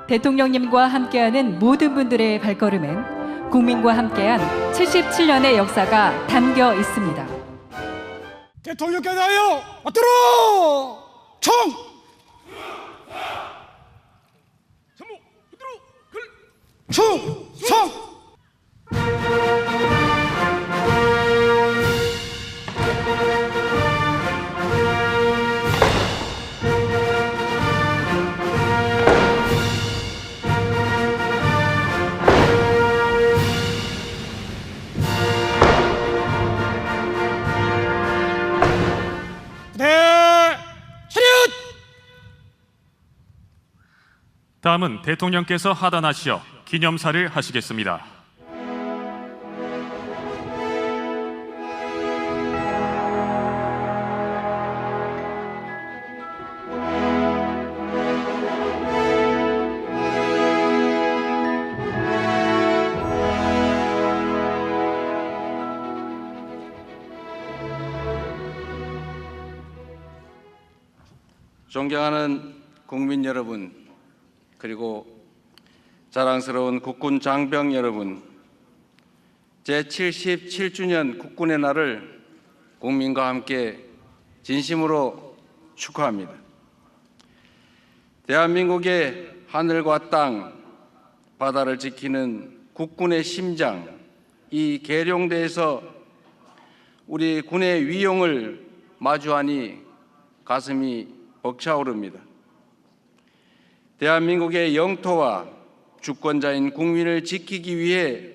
대통령님과 함께하는 모든 분들의 발걸음엔 국민과 함께한 77년의 역사가 담겨 있습니다. 대통령께 대하여 받들어 청! 선모 받들어 충성! 다음은 대통령께서 하단하시어 기념사를 하시겠습니다. 존경하는 국민 여러분, 그리고 자랑스러운 국군 장병 여러분, 제77주년 국군의 날을 국민과 함께 진심으로 축하합니다. 대한민국의 하늘과 땅, 바다를 지키는 국군의 심장, 이 계룡대에서 우리 군의 위용을 마주하니 가슴이 벅차오릅니다. 대한민국의 영토와 주권자인 국민을 지키기 위해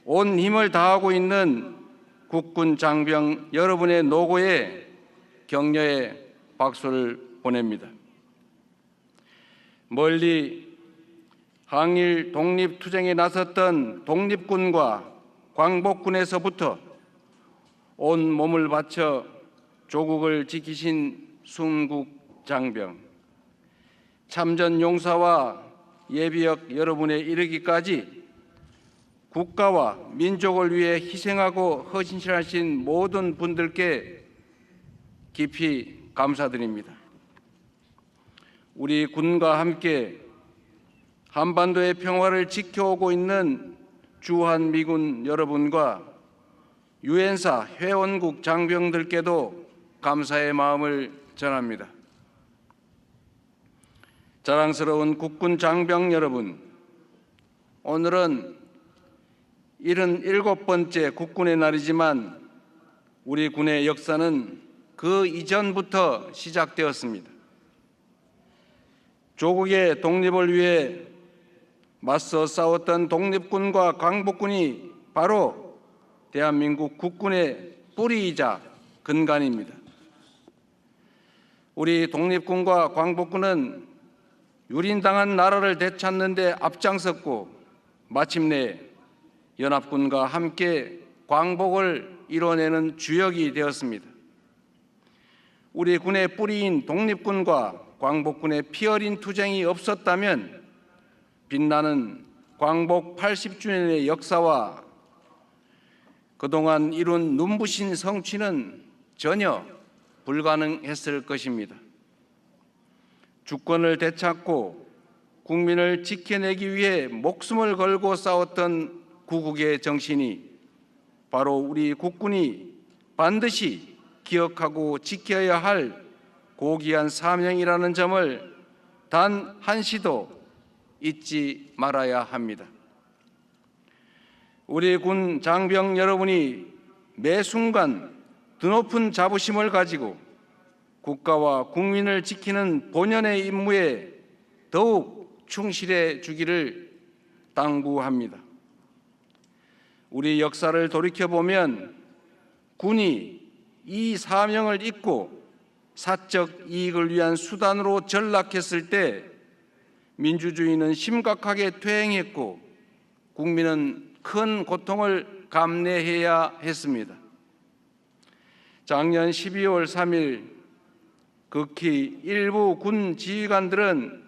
온 힘을 다하고 있는 국군 장병 여러분의 노고에 격려의 박수를 보냅니다. 멀리 항일 독립투쟁에 나섰던 독립군과 광복군에서부터 온 몸을 바쳐 조국을 지키신 순국 장병, 참전 용사와 예비역 여러분에 이르기까지 국가와 민족을 위해 희생하고 헌신하신 모든 분들께 깊이 감사드립니다. 우리 군과 함께 한반도의 평화를 지켜오고 있는 주한미군 여러분과 유엔사 회원국 장병들께도 감사의 마음을 전합니다. 자랑스러운 국군 장병 여러분, 오늘은 77번째 국군의 날이지만 우리 군의 역사는 그 이전부터 시작되었습니다. 조국의 독립을 위해 맞서 싸웠던 독립군과 광복군이 바로 대한민국 국군의 뿌리이자 근간입니다. 우리 독립군과 광복군은 유린당한 나라를 되찾는 데 앞장섰고 마침내 연합군과 함께 광복을 이뤄내는 주역이 되었습니다. 우리 군의 뿌리인 독립군과 광복군의 피어린 투쟁이 없었다면 빛나는 광복 80주년의 역사와 그동안 이룬 눈부신 성취는 전혀 불가능했을 것입니다. 주권을 되찾고 국민을 지켜내기 위해 목숨을 걸고 싸웠던 구국의 정신이 바로 우리 국군이 반드시 기억하고 지켜야 할 고귀한 사명이라는 점을 단 한시도 잊지 말아야 합니다. 우리 군 장병 여러분이 매 순간 드높은 자부심을 가지고 국가와 국민을 지키는 본연의 임무에 더욱 충실해 주기를 당부합니다. 우리 역사를 돌이켜보면 군이 이 사명을 잊고 사적 이익을 위한 수단으로 전락했을 때 민주주의는 심각하게 퇴행했고 국민은 큰 고통을 감내해야 했습니다. 작년 12월 3일 극히 일부 군 지휘관들은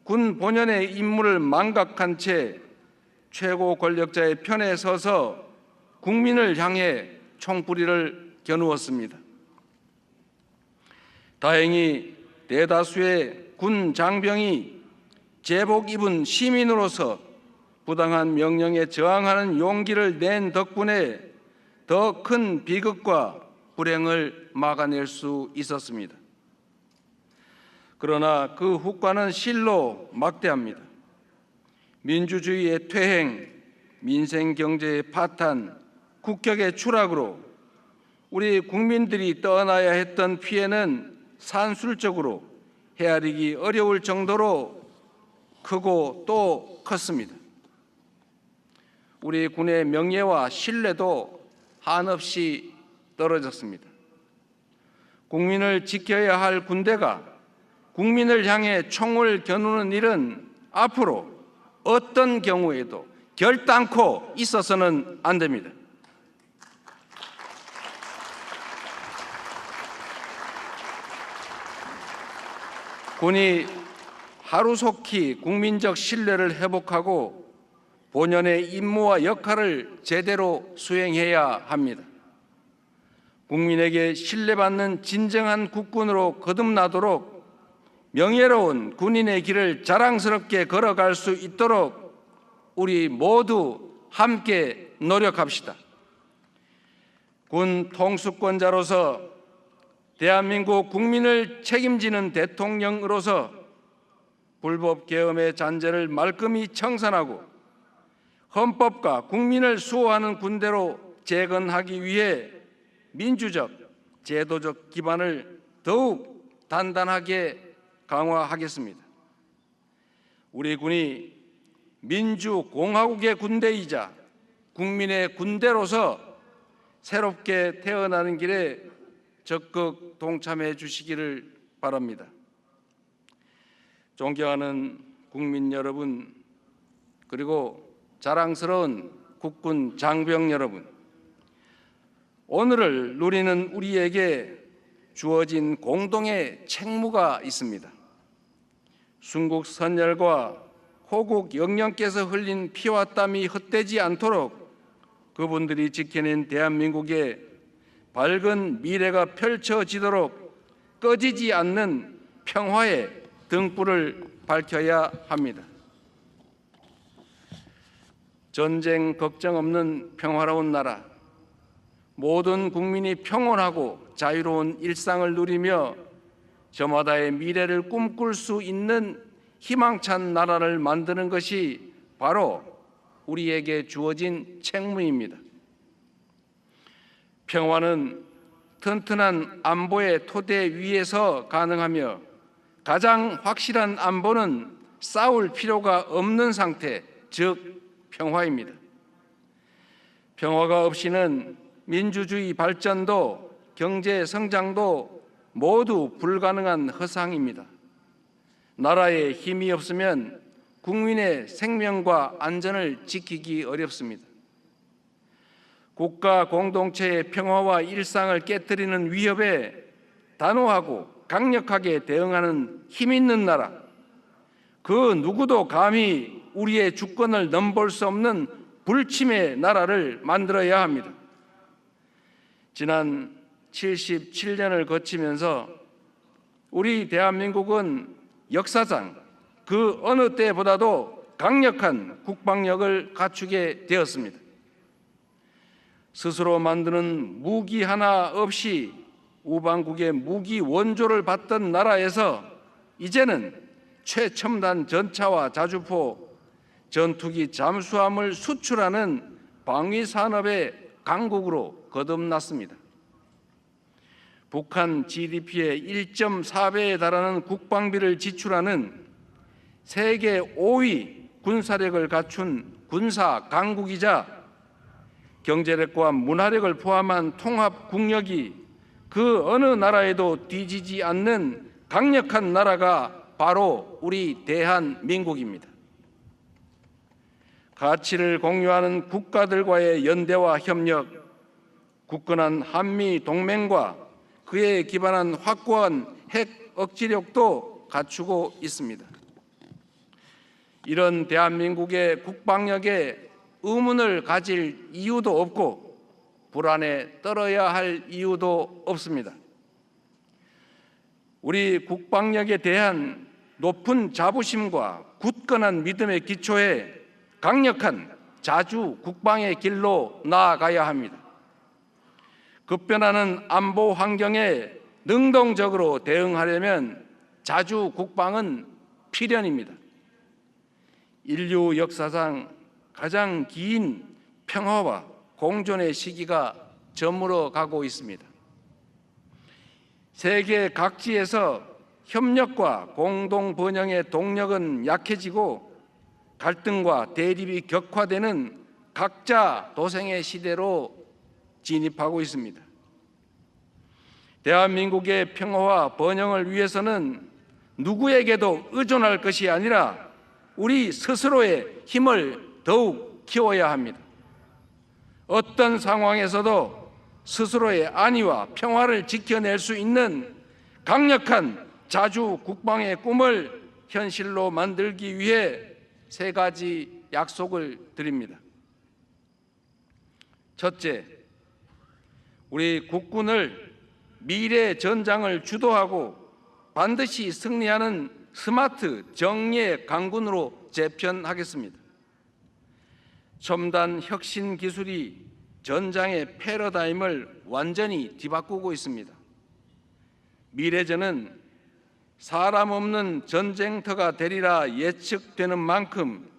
군 본연의 임무를 망각한 채 최고 권력자의 편에 서서 국민을 향해 총뿌리를 겨누었습니다. 다행히 대다수의 군 장병이 제복 입은 시민으로서 부당한 명령에 저항하는 용기를 낸 덕분에 더 큰 비극과 불행을 막아낼 수 있었습니다. 그러나 그 후과는 실로 막대합니다. 민주주의의 퇴행, 민생 경제의 파탄, 국격의 추락으로 우리 국민들이 떠나야 했던 피해는 산술적으로 헤아리기 어려울 정도로 크고 또 컸습니다. 우리 군의 명예와 신뢰도 한없이 떨어졌습니다. 국민을 지켜야 할 군대가 국민을 향해 총을 겨누는 일은 앞으로 어떤 경우에도 결단코 있어서는 안 됩니다. 군이 하루속히 국민적 신뢰를 회복하고 본연의 임무와 역할을 제대로 수행해야 합니다. 국민에게 신뢰받는 진정한 국군으로 거듭나도록 명예로운 군인의 길을 자랑스럽게 걸어갈 수 있도록 우리 모두 함께 노력합시다. 군 통수권자로서 대한민국 국민을 책임지는 대통령으로서 불법 계엄의 잔재를 말끔히 청산하고 헌법과 국민을 수호하는 군대로 재건하기 위해 민주적, 제도적 기반을 더욱 단단하게 강화하겠습니다. 우리 군이 민주공화국의 군대이자 국민의 군대로서 새롭게 태어나는 길에 적극 동참해 주시기를 바랍니다. 존경하는 국민 여러분, 그리고 자랑스러운 국군 장병 여러분, 오늘을 누리는 우리에게 주어진 공동의 책무가 있습니다. 순국 선열과 호국 영령께서 흘린 피와 땀이 헛되지 않도록 그분들이 지켜낸 대한민국의 밝은 미래가 펼쳐지도록 꺼지지 않는 평화의 등불을 밝혀야 합니다. 전쟁 걱정 없는 평화로운 나라, 모든 국민이 평온하고 자유로운 일상을 누리며 저마다의 미래를 꿈꿀 수 있는 희망찬 나라를 만드는 것이 바로 우리에게 주어진 책무입니다. 평화는 튼튼한 안보의 토대 위에서 가능하며 가장 확실한 안보는 싸울 필요가 없는 상태, 즉 평화입니다. 평화가 없이는 민주주의 발전도 경제 성장도 모두 불가능한 허상입니다. 나라에 힘이 없으면 국민의 생명과 안전을 지키기 어렵습니다. 국가 공동체의 평화와 일상을 깨뜨리는 위협에 단호하고 강력하게 대응하는 힘 있는 나라, 그 누구도 감히 우리의 주권을 넘볼 수 없는 불침의 나라를 만들어야 합니다. 지난 77년을 거치면서 우리 대한민국은 역사상 그 어느 때보다도 강력한 국방력을 갖추게 되었습니다. 스스로 만드는 무기 하나 없이 우방국의 무기 원조를 받던 나라에서 이제는 최첨단 전차와 자주포, 전투기 잠수함을 수출하는 방위산업의 강국으로 거듭났습니다. 북한 GDP의 1.4배에 달하는 국방비를 지출하는 세계 5위 군사력을 갖춘 군사 강국이자 경제력과 문화력을 포함한 통합 국력이 그 어느 나라에도 뒤지지 않는 강력한 나라가 바로 우리 대한민국입니다. 가치를 공유하는 국가들과의 연대와 협력, 굳건한 한미 동맹과 그에 기반한 확고한 핵 억지력도 갖추고 있습니다. 이런 대한민국의 국방력에 의문을 가질 이유도 없고 불안에 떨어야 할 이유도 없습니다. 우리 국방력에 대한 높은 자부심과 굳건한 믿음의 기초에 강력한 자주 국방의 길로 나아가야 합니다. 급변하는 안보 환경에 능동적으로 대응하려면 자주 국방은 필연입니다. 인류 역사상 가장 긴 평화와 공존의 시기가 저물어 가고 있습니다. 세계 각지에서 협력과 공동 번영의 동력은 약해지고 갈등과 대립이 격화되는 각자 도생의 시대로 진입하고 있습니다. 대한민국의 평화와 번영을 위해서는 누구에게도 의존할 것이 아니라 우리 스스로의 힘을 더욱 키워야 합니다. 어떤 상황에서도 스스로의 안위와 평화를 지켜낼 수 있는 강력한 자주 국방의 꿈을 현실로 만들기 위해 세 가지 약속을 드립니다. 첫째, 우리 국군을 미래 전장을 주도하고 반드시 승리하는 스마트 정예 강군으로 재편하겠습니다. 첨단 혁신 기술이 전장의 패러다임을 완전히 뒤바꾸고 있습니다. 미래전은 사람 없는 전쟁터가 되리라 예측되는 만큼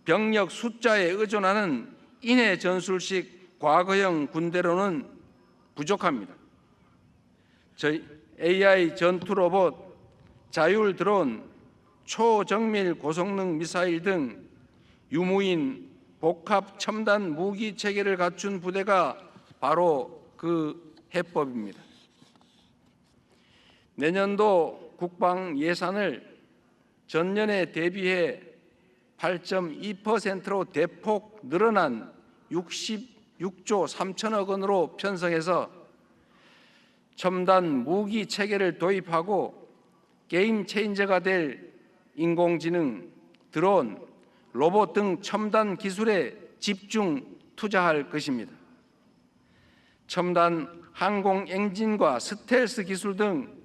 병력 숫자에 의존하는 인해 전술식 과거형 군대로는 부족합니다. AI 전투 로봇, 자율 드론, 초정밀 고성능 미사일 등 유무인 복합 첨단 무기 체계를 갖춘 부대가 바로 그 해법입니다. 내년도 국방 예산을 전년에 대비해 8.2%로 대폭 늘어난 66조 3천억 원으로 편성해서 첨단 무기 체계를 도입하고 게임 체인저가 될 인공지능, 드론, 로봇 등 첨단 기술에 집중 투자할 것입니다. 첨단 항공 엔진과 스텔스 기술 등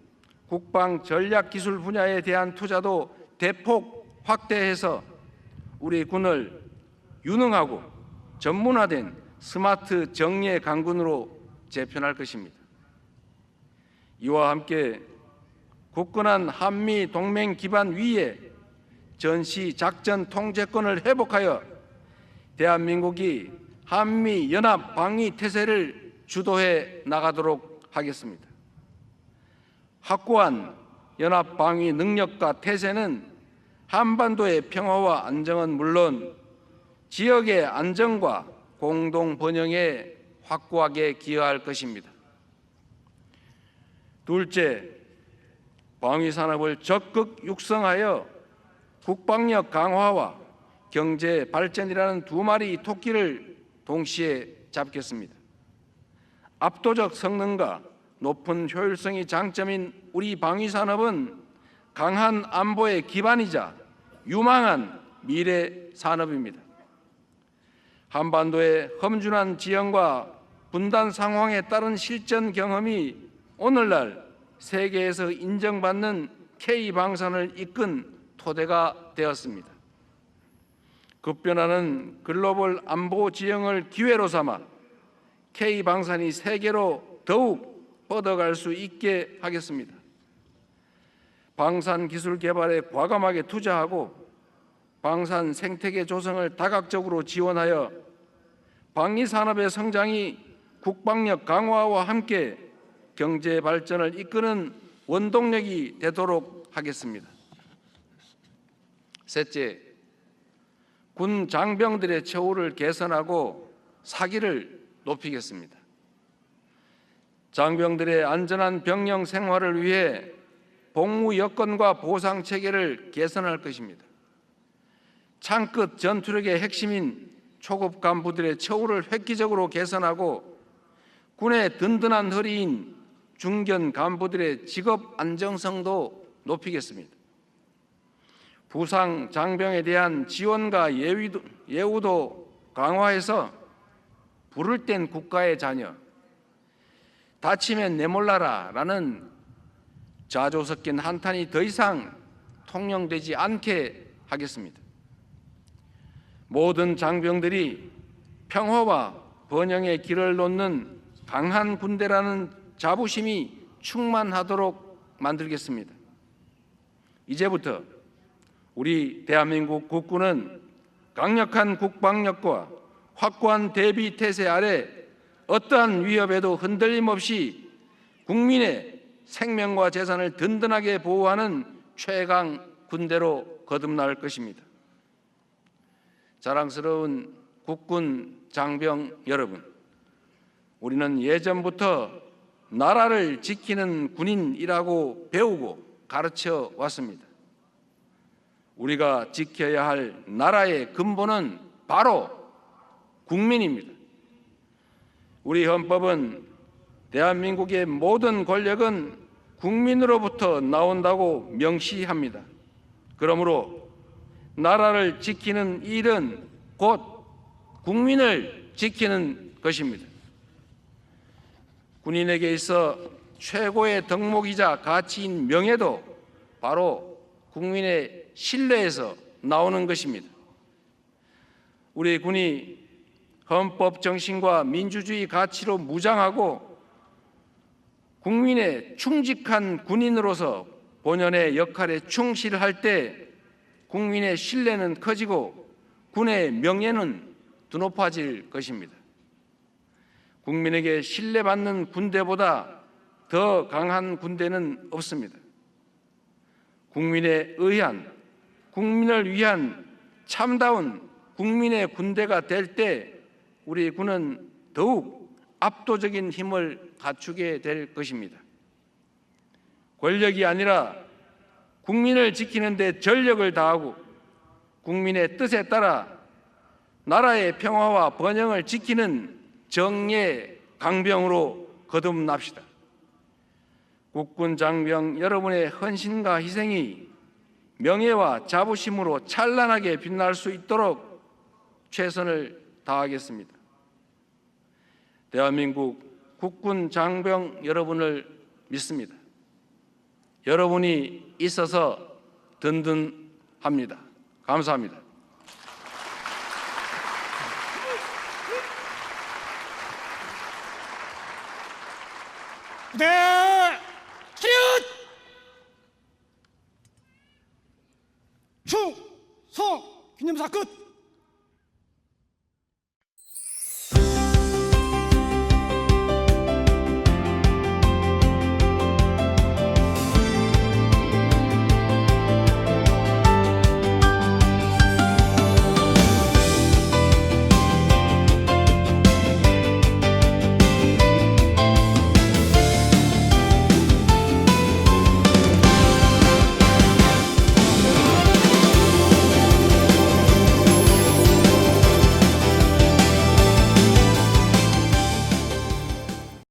국방 전략 기술 분야에 대한 투자도 대폭 확대해서 우리 군을 유능하고 전문화된 스마트 정예 강군으로 재편할 것입니다. 이와 함께 굳건한 한미 동맹 기반 위에 전시 작전 통제권을 회복하여 대한민국이 한미 연합 방위 태세를 주도해 나가도록 하겠습니다. 확고한 연합 방위 능력과 태세는 한반도의 평화와 안정은 물론 지역의 안정과 공동 번영에 확고하게 기여할 것입니다. 둘째, 방위 산업을 적극 육성하여 국방력 강화와 경제 발전이라는 두 마리 토끼를 동시에 잡겠습니다. 압도적 성능과 높은 효율성이 장점인 우리 방위 산업은 강한 안보의 기반이자 유망한 미래 산업입니다. 한반도의 험준한 지형과 분단 상황에 따른 실전 경험이 오늘날 세계에서 인정받는 K방산을 이끈 토대가 되었습니다. 급변하는 글로벌 안보 지형을 기회로 삼아 K방산이 세계로 더욱 뻗어갈 수 있게 하겠습니다. 방산 기술 개발에 과감하게 투자하고 방산 생태계 조성을 다각적으로 지원하여 방위 산업의 성장이 국방력 강화와 함께 경제 발전을 이끄는 원동력이 되도록 하겠습니다. 셋째, 군 장병들의 처우를 개선하고 사기를 높이겠습니다. 장병들의 안전한 병영 생활을 위해 복무 여건과 보상 체계를 개선할 것입니다. 창끝 전투력의 핵심인 초급 간부들의 처우를 획기적으로 개선하고 군의 든든한 허리인 중견 간부들의 직업 안정성도 높이겠습니다. 부상 장병에 대한 지원과 예우도 강화해서 부를 땐 국가의 자녀, 다치면 내몰라라 라는 자조 섞인 한탄이 더 이상 통용되지 않게 하겠습니다. 모든 장병들이 평화와 번영의 길을 놓는 강한 군대라는 자부심이 충만하도록 만들겠습니다. 이제부터 우리 대한민국 국군은 강력한 국방력과 확고한 대비 태세 아래 어떠한 위협에도 흔들림 없이 국민의 생명과 재산을 든든하게 보호하는 최강 군대로 거듭날 것입니다. 자랑스러운 국군 장병 여러분, 우리는 예전부터 나라를 지키는 군인이라고 배우고 가르쳐 왔습니다. 우리가 지켜야 할 나라의 근본은 바로 국민입니다. 우리 헌법은 대한민국의 모든 권력은 국민으로부터 나온다고 명시합니다. 그러므로 나라를 지키는 일은 곧 국민을 지키는 것입니다. 군인에게 있어 최고의 덕목이자 가치인 명예도 바로 국민의 신뢰에서 나오는 것입니다. 우리 군이 헌법 정신과 민주주의 가치로 무장하고 국민의 충직한 군인으로서 본연의 역할에 충실할 때 국민의 신뢰는 커지고 군의 명예는 드높아질 것입니다. 국민에게 신뢰받는 군대보다 더 강한 군대는 없습니다. 국민에 의한, 국민을 위한 참다운 국민의 군대가 될 때 우리 군은 더욱 압도적인 힘을 갖추게 될 것입니다. 권력이 아니라 국민을 지키는 데 전력을 다하고 국민의 뜻에 따라 나라의 평화와 번영을 지키는 정예 강병으로 거듭납시다. 국군 장병 여러분의 헌신과 희생이 명예와 자부심으로 찬란하게 빛날 수 있도록 최선을 다하겠습니다. 대한민국 국군 장병 여러분을 믿습니다. 여러분이 있어서 든든합니다. 감사합니다. 부대 차렷! 충성 기념사 끝!